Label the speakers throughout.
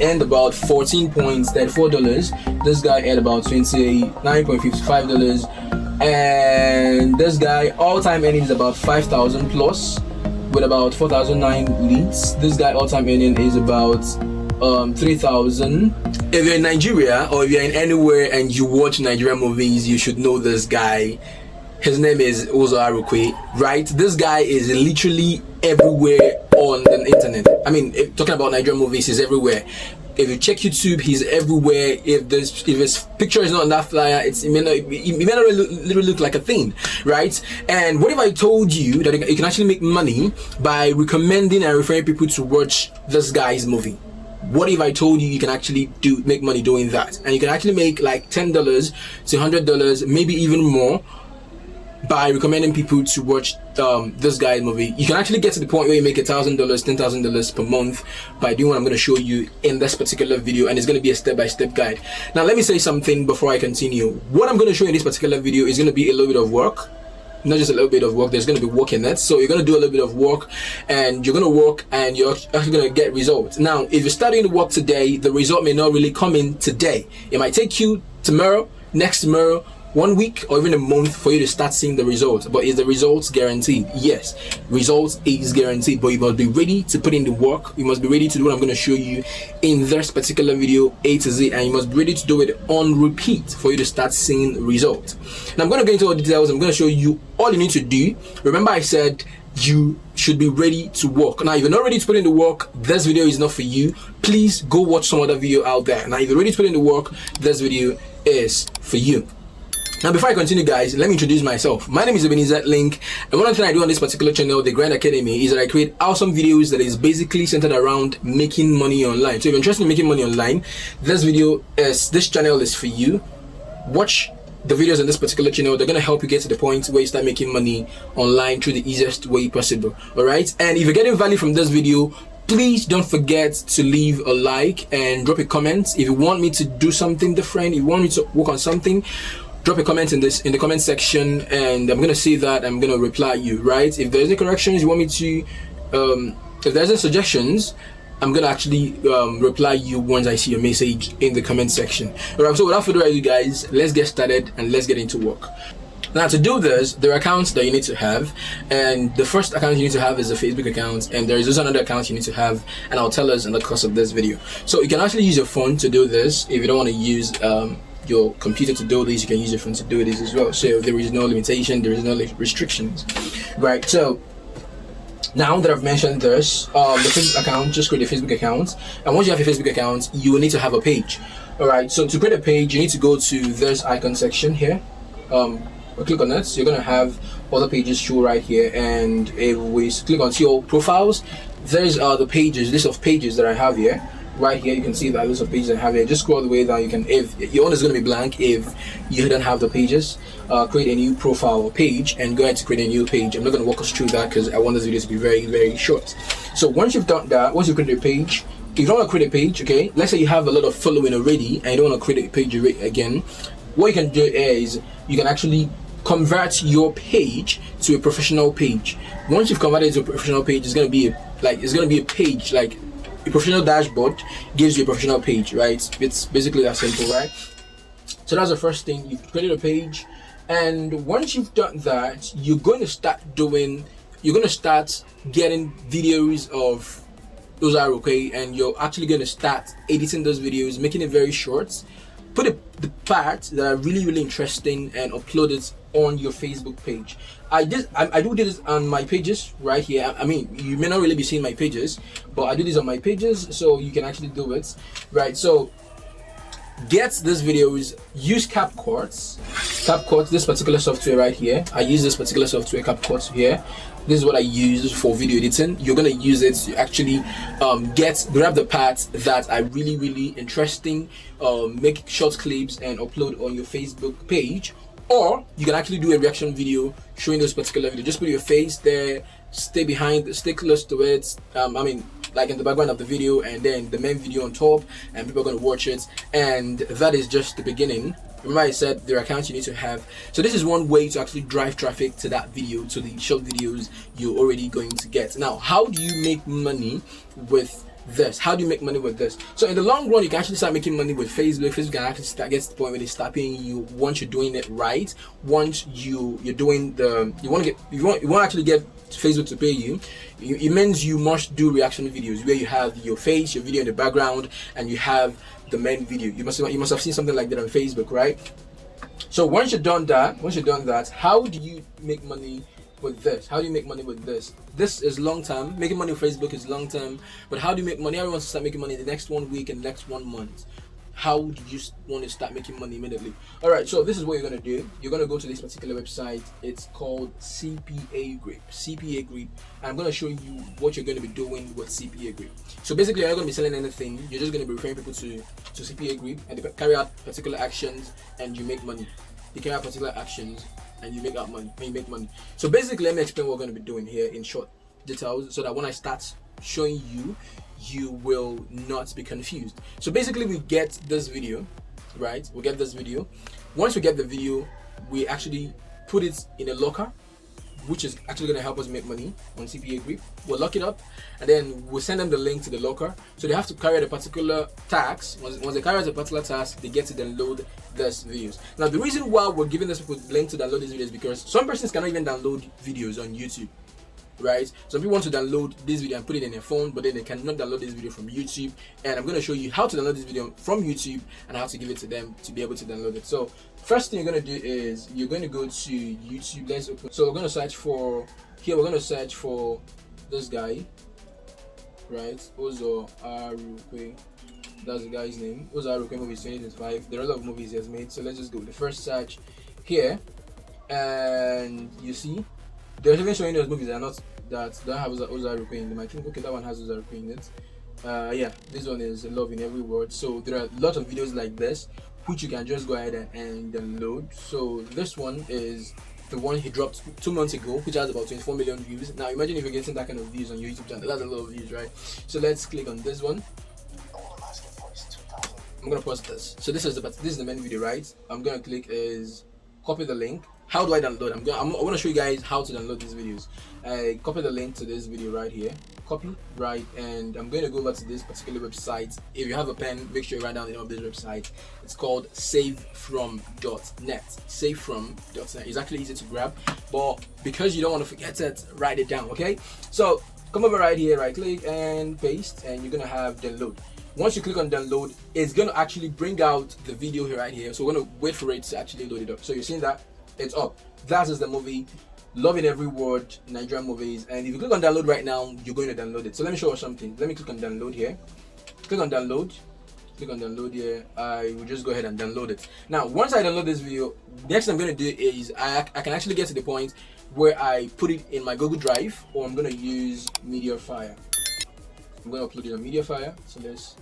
Speaker 1: earned about $14.34. This guy earned about $29.55, and this guy all-time earning is about 5,000 plus with about 4,009 leads. This guy all-time earning is about 3,000. If you're in Nigeria or if you're in anywhere and you watch Nigerian movies, you should know this guy. His name is Uzor Arukwe, right? This guy is literally everywhere on the internet. I mean, talking about Nigerian movies, he's everywhere. If you check YouTube, he's everywhere. If his picture is not on that flyer, it may not literally look like a thing, right? And what if I told you that you can actually make money by recommending and referring people to watch this guy's movie? What if I told you can actually make money doing that, and you can actually make like $10 to $100, maybe even more, by recommending people to watch this guy's movie? You can actually get to the point where you make $1,000, $10,000 per month by doing what I'm going to show you in this particular video, and it's going to be a step-by-step guide. Now let me say something before I continue. What I'm going to show you in this particular video is going to be a little bit of work. Not just a little bit of work, there's going to be work in it. So you're going to do a little bit of work, and you're going to work, and you're actually going to get results. Now if you're starting to work today, the result may not really come in today. It might take you tomorrow, next tomorrow, 1 week, or even a month for you to start seeing the results. But is the results guaranteed? Yes, results is guaranteed, but you must be ready to put in the work. You must be ready to do what I'm going to show you in this particular video, A to Z, and you must be ready to do it on repeat for you to start seeing results. Now I'm going to go into all the details. I'm going to show you all you need to do. Remember I said you should be ready to work. Now if you're not ready to put in the work, this video is not for you. Please go watch some other video out there. Now if you're ready to put in the work, this video is for you. Now before I continue, guys, let me introduce myself. My name is Ebenezer Link, and one thing I do on this particular channel, The Grind Academy, is that I create awesome videos that is basically centered around making money online. So if you're interested in making money online, this channel is for you. Watch the videos on this particular channel. They're going to help you get to the point where you start making money online through the easiest way possible. Alright, and if you're getting value from this video, please don't forget to leave a like and drop a comment. If you want me to do something different, if you want me to work on something, drop a comment in the comment section, and I'm gonna see that. I'm gonna reply you, right? If there's any corrections you want me to if there's any suggestions, I'm gonna actually reply you once I see your message in the comment section. All right, so without further ado, guys, let's get started and let's get into work. Now to do this, there are accounts that you need to have, and the first account you need to have is a Facebook account, and there is also another account you need to have, and I'll tell us in the course of this video. So you can actually use your phone to do this. If you don't want to use your computer to do this, you can use your phone to do this as well. So there is no limitation, there is no restrictions, right? So now that I've mentioned this, the Facebook account, just create a Facebook account, and once you have a Facebook account, you will need to have a page. All right, so to create a page, you need to go to this icon section here, click on it. So you're going to have other pages show right here, and if we click on your profiles, there's the pages, list of pages that I have here. Right here you can see that list of pages I have here. Just scroll all the way down. You can, if your own is going to be blank, if you don't have the pages, create a new profile or page and go ahead to create a new page. I'm not going to walk us through that because I want this video to be very, very short. So once you've done that, once you create a page, if you don't want to create a page, okay, let's say you have a lot of following already and you don't want to create a page again, what you can do is you can actually convert your page to a professional page. Once you've converted it to a professional page, it's going to be a page, like a professional dashboard gives you a professional page, right? It's basically that simple, right? So that's the first thing. You've created a page, and once you've done that, you're going to start getting videos of Uzor Arukwe, and you're actually going to start editing those videos, making it very short. Put the parts that are really, really interesting and upload it on your Facebook page. I do this on my pages right here. I mean, you may not really be seeing my pages, but I do this on my pages, so you can actually do it, right? So get these videos, use CapCut, this particular software right here. I use this particular software, CapCut here. This is what I use for video editing. You're gonna use it to actually grab the parts that are really, really interesting, make short clips and upload on your Facebook page. Or you can actually do a reaction video showing this particular video. Just put your face there, stay close to it. I mean, like in the background of the video, and then the main video on top, and people are going to watch it. And that is just the beginning. Remember I said there are accounts you need to have. So this is one way to actually drive traffic to that video, to the short videos you're already going to get. Now, how do you make money with this. How do you make money with this? So in the long run, you can actually start making money with Facebook. Facebook can actually get to the point where they start paying you once you're doing it right. Once you're doing you want to actually get Facebook to pay you. It means you must do reaction videos where you have your face, your video in the background, and you have the main video. You must have seen something like that on Facebook, right? So once you've done that, how do you make money with this? How do you make money with this? This is long term. Making money with Facebook is long term, but how do you make money? Everyone wants to start making money in the next 1 week and next 1 month. How do you want to start making money immediately? All right, so this is what you're gonna do. You're gonna go to this particular website. It's called CPA Grip. CPA Grip. And I'm gonna show you what you're gonna be doing with CPA Grip. So basically, you're not gonna be selling anything. You're just gonna be referring people to CPA Grip, and they carry out particular actions, and you make money. You carry out particular actions, and you make out money. And you make money. So basically, let me explain what we're gonna be doing here in short details, so that when I start showing you, you will not be confused. So basically, we get this video, right? We get this video. Once we get the video, we actually put it in a locker, which is actually going to help us make money on CPA Grip. We'll lock it up, and then we'll send them the link to the locker. So they have to carry out a particular task. Once they carry out a particular task, they get to download these videos. Now, the reason why we're giving this people the link to download these videos is because some persons cannot even download videos on YouTube. Right, some people want to download this video and put it in their phone, but then they cannot download this video from YouTube. And I'm going to show you how to download this video from YouTube and how to give it to them to be able to download it. So first thing you're going to do is you're going to go to YouTube. Let's open. So we're going to search for here. We're going to search for this guy, right? Uzor Arukwe. That's the guy's name. Uzor Arukwe movies 2025. There are a lot of movies he has made. So let's just go. The first search here, and you see. There's even showing those movies that don't have Uzor Arukwe in them. I think okay, that one has Uzor Arukwe in it. Yeah, this one is Love in Every Word. So there are a lot of videos like this which you can just go ahead and download. So this one is the one he dropped 2 months ago, which has about 24 million views. Now imagine if you're getting that kind of views on your YouTube channel. That's a lot of views, right? So let's click on this one. I'm gonna pause this. So this is the main video, right? I'm gonna click is copy the link. How do I download? I want to show you guys how to download these videos. Copy the link to this video right here. Copy, right, and I'm going to go over to this particular website. If you have a pen, make sure you write down the name of this website. It's called savefrom.net. Savefrom.net. It's actually easy to grab, but because you don't want to forget it, write it down, okay? So come over right here, right click and paste, and you're going to have download. Once you click on download, it's going to actually bring out the video here right here. So we're going to wait for it to actually load it up. So you're seeing that it's up. That is the movie, Love in Every Word, Nigerian movies. And if you click on download right now, you're going to download it. So let me show you something. Let me click on download here. Click on download. Click on download here. I will just go ahead and download it. Now, once I download this video, the next thing I'm going to do is I can actually get to the point where I put it in my Google Drive, or I'm going to use Mediafire. I'm going to upload it on Mediafire. So let's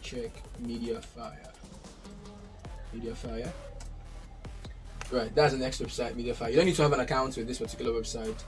Speaker 1: check Mediafire. Mediafire. Right, that's the next website, Mediafire. You don't need to have an account with this particular website.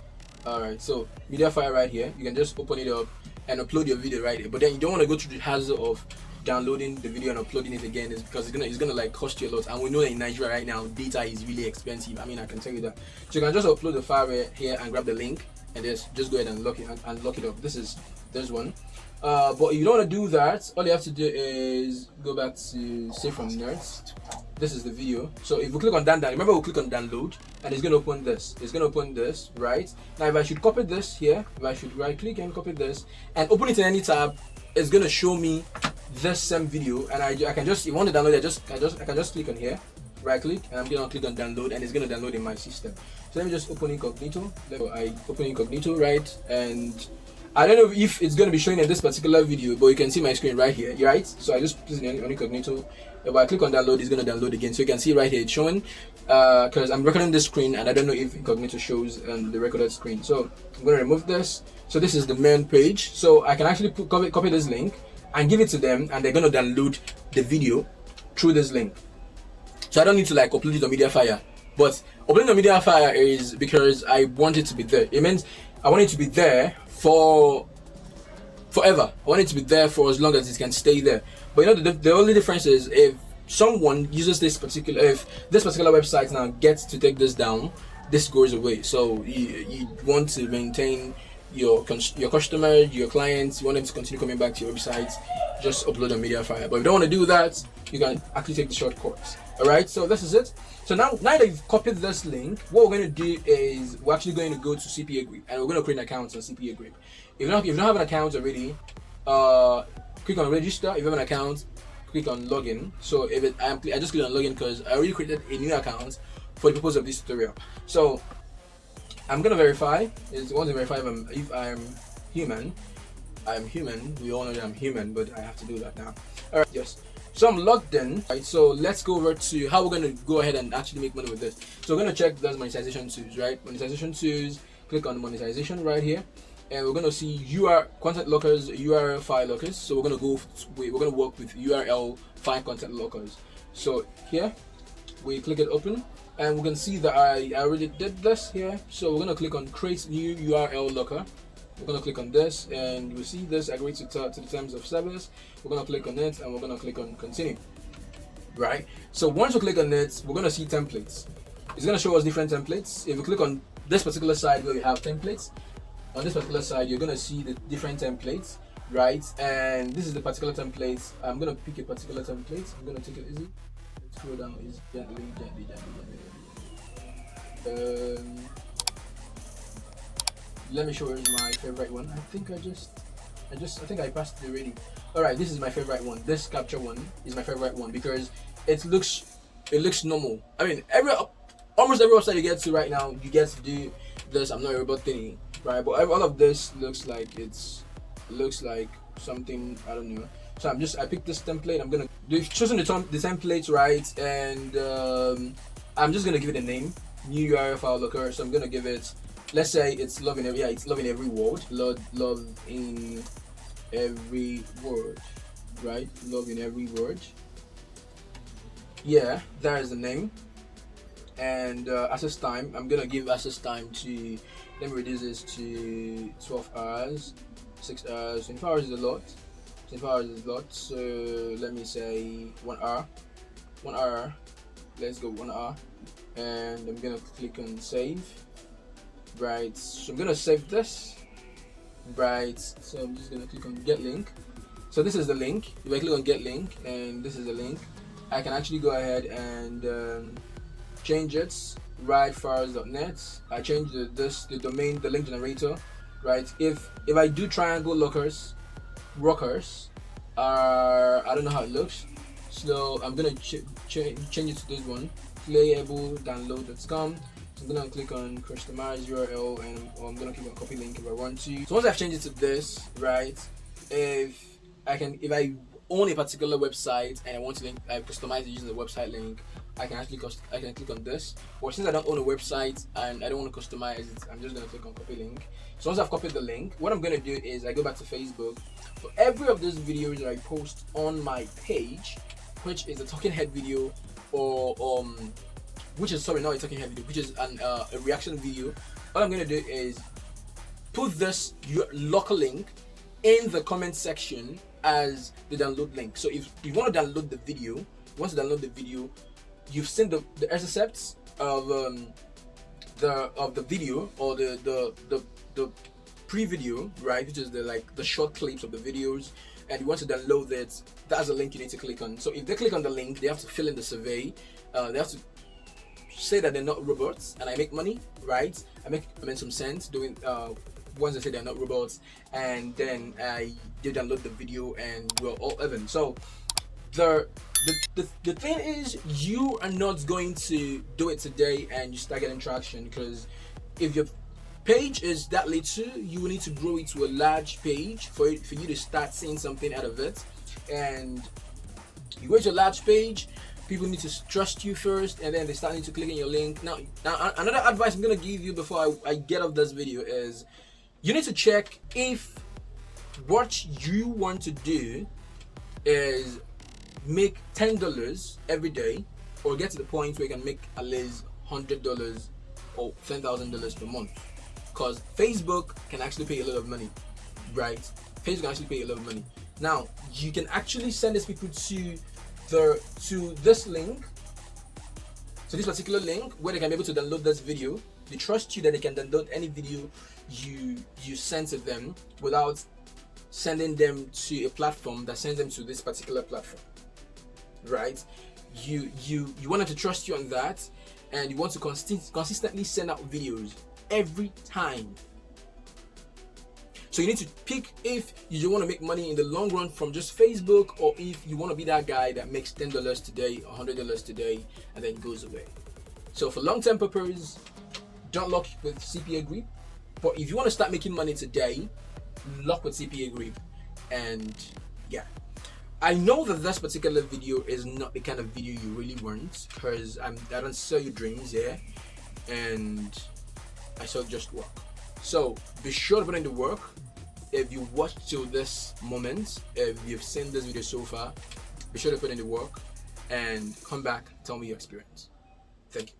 Speaker 1: Alright, so Mediafire right here, you can just open it up and upload your video right here. But then you don't want to go through the hassle of downloading the video and uploading it again, is because it's gonna like cost you a lot. And we know that in Nigeria right now, data is really expensive. I mean, I can tell you that. So you can just upload the file right here and grab the link and just go ahead and lock it up. This is this one. But if you don't want to do that, all you have to do is go back to Save from Nerds. This is the video. So if we click on download, remember we'll click on download and it's going to open this. It's going to open this, right? Now if I should copy this here, if I should right click and copy this and open it in any tab, it's going to show me this same video. And I can just, if you want to download it, I can just click on here, right click, and I'm going to click on download and it's going to download in my system. So let me just open incognito. I open incognito, right? And I don't know if it's going to be showing in this particular video, but you can see my screen right here, right? So I just put it on incognito. If I click on download, it's going to download again. So you can see right here, it's showing, because I'm recording this screen and I don't know if incognito shows the recorded screen. So I'm going to remove this. So this is the main page. So I can actually copy this link and give it to them, and they're going to download the video through this link. So I don't need to like upload it on Mediafire. But uploading on Mediafire is because I want it to be there. It means I want it to be there for forever. I want it to be there for as long as it can stay there. But you know, the only difference is if someone uses if this particular website now gets to take this down, this goes away. So you want to maintain your customers, your clients, you want them to continue coming back to your website, just upload a media file. But if you don't want to do that, you can actually take the short course. All right, so this is it. So now that you've copied this link, what we're going to do is we're actually going to go to CPA Grip, and we're going to create an account on CPA Grip. If you don't have an account already, click on register. If you have an account, click on login. So I just click on login because I already created a new account for the purpose of this tutorial. So I'm gonna verify. It's want to verify if I'm human. I'm human. We all know that I'm human, but I have to do that now. All right, yes. So I'm logged in. Right. So let's go over to how we're gonna go ahead and actually make money with this. So we're gonna check those monetization tools, right? Monetization tools. Click on monetization right here, and we're gonna see content lockers, URL file lockers. So we're gonna work with URL file content lockers. So here we click it open, and we can see that I already did this here. So we're gonna click on create new URL locker. We're gonna click on this, and we see this agree to the terms of service. We're gonna click on it, and we're gonna click on continue. Right. So once we click on it, we're gonna see templates. It's gonna show us different templates. If you click on this particular side where we have templates, on this particular side you're gonna see the different templates, right? And this is the particular template. I'm gonna pick a particular template. I'm gonna take it easy. Let's scroll down easy, gently. Let me show you my favorite one. I think I passed it already. All right, this is my favorite one. This capture one is my favorite one because it looks normal. I mean, almost every website you get to right now, you get to do this. I'm not a robot thingy, right? But all of this looks like something, I don't know. So I picked this template. We've chosen the template, right? And I'm just gonna give it a name, new URL file locker. So I'm gonna give it, let's say it's love in every word. Love in every word, right? Love in every word. Yeah, that is the name. And access time, I'm gonna give access time to, let me reduce this to 12 hours, 6 hours, 24 hours is a lot. 24 hours is a lot, so let me say 1 hour. 1 hour, let's go 1 hour. And I'm gonna click on save. Right, so I'm gonna save this. Right, so I'm just gonna click on get link. So this is the link. If I click on get link, and this is the link, I can actually go ahead and change it, rightfiles.net. I change the domain, the link generator, right? If I do triangle rockers, I don't know how it looks, so I'm gonna change it to this one, playabledownload.com. So I'm gonna click on customize URL, and I'm gonna click on copy link if I want to. So once I've changed it to this, right? If I own a particular website and I want to customize it using the website link, I can click on this. But since I don't own a website and I don't want to customize it, I'm just gonna click on copy link. So once I've copied the link, what I'm gonna do is I go back to Facebook. For every of those videos that I post on my page, which is a talking head video, or which is not a talking head video, which is a reaction video, all I'm gonna do is put this local link in the comment section as the download link. So if you want to download the video, you've seen the intercepts of the video, or the pre-video, right, which is the short clips of the videos, and you want to download it, that's the link you need to click on. So if they click on the link, they have to fill in the survey. They have to say that they're not robots and I make money, right? I make some sense doing once they say they're not robots, and then I did download the video and we're all even. So the thing is, you are not going to do it today and you start getting traction, because if your page is that little, you will need to grow it to a large page for you to start seeing something out of it. And you go to a large page, people need to trust you first, and then they start to click on your link. Now another advice I'm gonna give you before I get off this video is, you need to check if what you want to do is make $10 every day, or get to the point where you can make at least $100 or $10,000 per month. Because Facebook can actually pay a lot of money, right? Facebook can actually pay a lot of money. Now you can actually send these people to this link, to this particular link, where they can be able to download this video, They trust you that they can download any video you send to them without sending them to a platform that sends them to this particular platform, right? You want them to trust you on that, and you want to consistently send out videos every time. So you need to pick if you want to make money in the long run from just Facebook, or if you want to be that guy that makes $10 today, $100 today, and then goes away. So for long-term purpose, don't lock with CPA Grip. But if you want to start making money today, lock with CPA Grip. And yeah, I know that this particular video is not the kind of video you really want, because I don't sell you dreams here, and I sell just work. So be sure to put in the work. If you watched till this moment, if you've seen this video so far, be sure to put in the work and come back, tell me your experience. Thank you.